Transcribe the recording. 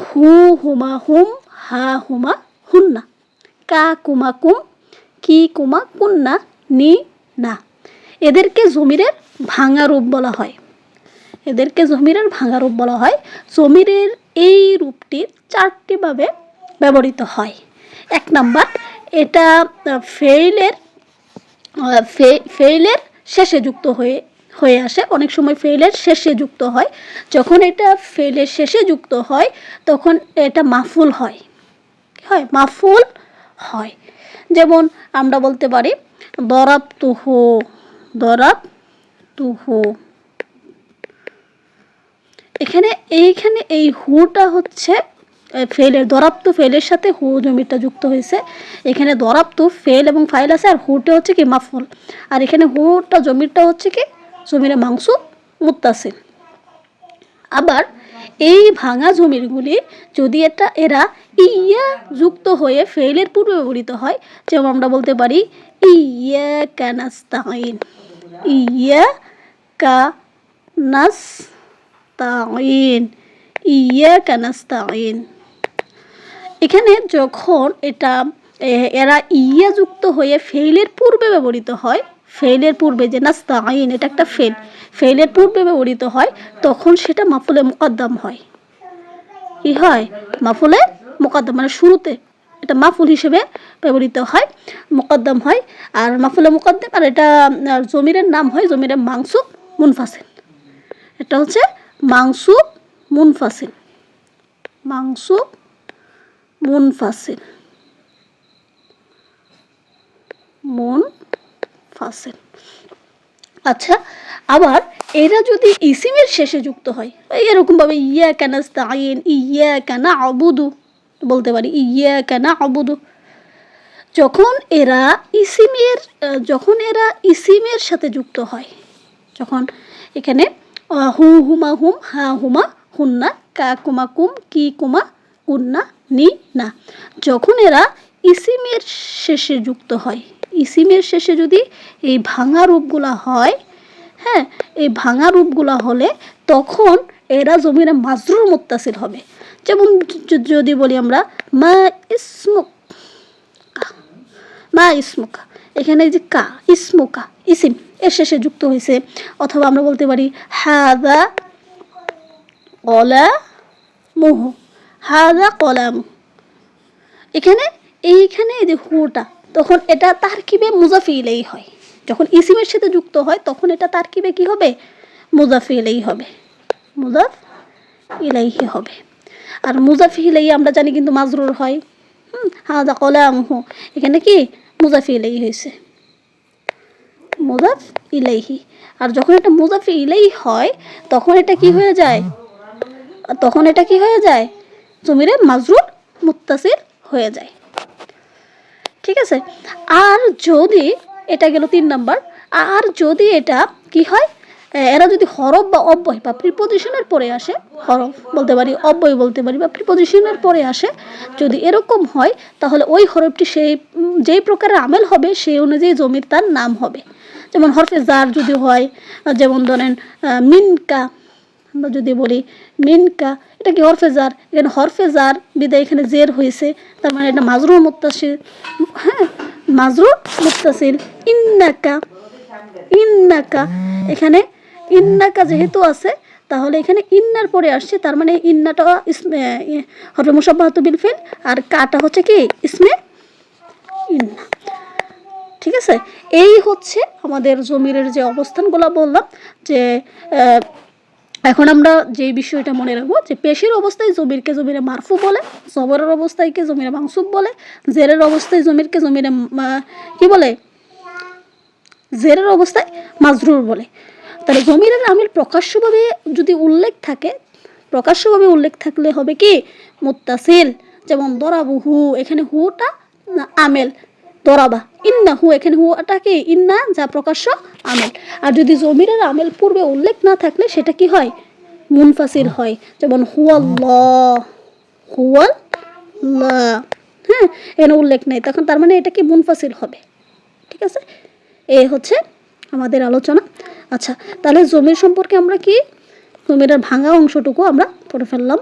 হু হুমা হুম, হা হুমা হুন্না, কা কুমা কুম, কি কুমা কুন্না, নি না। এদেরকে জমিরের ভাঙা রূপ বলা হয়। এদেরকে জমিরের ভাঙা রূপ বলা হয়। জমিরের এই রূপটি 4টি ভাবে ব্যবহৃত হয়। 1 নাম্বার, এটা ফেইলের শেষে যুক্ত হয়ে আসে। অনেক সময় ফেইলের শেষে যুক্ত হয়। যখন এটা ফেইলের শেষে যুক্ত হয় তখন এটা মাফুল হয়। হয় মাফুল হয়। যেমন আমরা বলতে পারি দরাবতুহু, দরাবতুহু। এইখানে এই হুটা হচ্ছে ফেলের, দরাবতু ফেলের সাথে হু জমিরটা যুক্ত হয়েছে। এখানে দরাবতু ফেল এবং ফাইল আছে, আর হুটা হচ্ছে কি মাফুল। আর এখানে হুটা জমিরটা হচ্ছে কি জমিরে মাংসুব মুত্তাসিল। আবার এই ভাঙা জমিরগুলি যদি এরা ইয়া যুক্ত হয়ে ফেলের পূর্বে ব্যবহৃত হয়, যেমন আমরা বলতে পারি ইয়াকা নাস্তাইন, ইয়াকা নাস্তাইন, ইয়াকা নাস্তাইন। এখানে যখন এরা ইয়া যুক্ত হয়ে ফেইলের পূর্বে ব্যবহৃত হয়, ফেইলের পূর্বে যে নাস্তাইন এটা একটা ফেইলের পূর্বে ব্যবহৃত হয়, তখন সেটা মাফুলে মুকদ্দাম হয়। কি হয়? মাফুলে মুকদ্দাম, মানে শুরুতে এটা মাফুল হিসেবে ব্যবহৃত হয়, মুকদ্দাম হয়। আর মাফুলে মুকদ্দাম, আর এটা জমিরের নাম হয় জমিরে মাংসুব মুনফাসিল। এটা হচ্ছে মাংসুব মুনফাসিল, মাংসুব মুনফাসিল, মুনফাসিল। আচ্ছা, আবার এরা যদি ইসিমের শেষে যুক্ত হয়, এরকম ভাবে ইয়াকা নাস্তাইন, ইয়াকা না'বুদু বলতে পারি, ইয়াকা না'বুদু। যখন এরা ইসিমের সাথে যুক্ত হয়, যখন এখানে হু হুমা হুম, হা হুমা হুন্না, কা কুমা কুম, কি কুমা কুন্না, নি না। যখন এরা ইসিমের শেষে যুক্ত হয়, ইসিমের শেষে যদি এই ভাঙা রূপগুলা হয়, হ্যাঁ, এই ভাঙা রূপগুলা হলে তখন এরা জমিরে মাজরুর মুত্তাসিল হবে। যেমন যদি বলি আমরা মা ইসমুকা, মা ইসমুকা, এখানে যে কা ইসমুকা ইসিম এর শেষে যুক্ত হয়েছে। অথবা আমরা বলতে পারি হাদা কলামুহু, হাদা কলামু। এইখানে এই যে হুটা, তখন এটা তারকিবে মুজাফি ইলাইহি হয়। যখন ইসিমের সাথে যুক্ত হয় তখন এটা তারকিবে কি হবে? মুজাফি ইলাইহি হবে, মুজাফ ইলাইহি হবে। আর মুজাফি ইলাইহি আমরা জানি কিন্তু মাজরুর হয়। হাদা কলামুহু, এখানে কি মুজাফি ইলাইহি হয়েছে, মুজাফ ইলাইহি। আর যখন এটা মুজাফি ইলাইহি হয় তখন এটা কি হয়ে যায়? জমিরে মাজরুর মুত্তাসিল হয়ে যায়। ঠিক আছে। আর যদি এটা গেল 3 নাম্বার। আর যদি এটা কি হয়, এরা যদি হরফ বা অব্যয় বা প্রিপোজিশনের পরে আসে, হরফ বলতে পারি, অব্যয় বলতে পারি, বা প্রিপোজিশনের পরে আসে, যদি এরকম হয় তাহলে ওই হরফটি যেই প্রকারের আমেল হবে সেই অনুযায়ী জমির তার নাম হবে। যেমন হরফে জার যদি হয়, যেমন ধরেন মিনকা, আমরা যদি বলি মিনকা, এটা কি হরফে জার, এখানে হরফে জার বিদায় এখানে জের হয়েছে, তার মানে এটা মাজরুর মুত্তাসিল। হ্যাঁ, মাজরুর মুত্তাসিল। ইন্নাকা, এখানে ইন্নাকা যেহেতু আছে তাহলে এখানে ইন্নার পরে আসছে, তার মানে ইন্নাটা হরফে মুশাব্বাহাতু বিল ফিল, আর কাটা হচ্ছে কি ইসমে ইন্না। ঠিক আছে। এই হচ্ছে আমাদের জমিরের যে অবস্থানগুলো বললাম। যে এখন আমরা যে বিষয়টা মনে রাখবো, যে পেশের অবস্থায় জমিরকে জমিরে মারফু বলে, জবরের অবস্থায়কে জমিরে মাংসুব বলে, জেরের অবস্থায় জমিরকে জমিরে কি বলে, জেরের অবস্থায় মাজরুর বলে। তাহলে জমিরের আমিল প্রকাশ্যভাবে যদি উল্লেখ থাকলে হবে কি মুত্তাসিল। যেমন দরাবুহু, এখানে হুটা আমেল, দরাবা। ইন্নাহু, এখানে হুটা কি ইন্না, যা প্রকাশ্য আমেল। আর যদি জমিরের আমেল পূর্বে উল্লেখ না থাকলে সেটা কি হয়? মুনফাসিল হয়। যেমন হুয়াল্লাহ, হ্যাঁ, এখানে উল্লেখ নেই, তখন তার মানে এটা কি মুনফাসিল হবে। ঠিক আছে, এই হচ্ছে আমাদের আলোচনা। আচ্ছা, তাহলে জমির সম্পর্কে আমরা কি, জমিরের ভাঙা অংশটুকু আমরা পড়ে ফেললাম।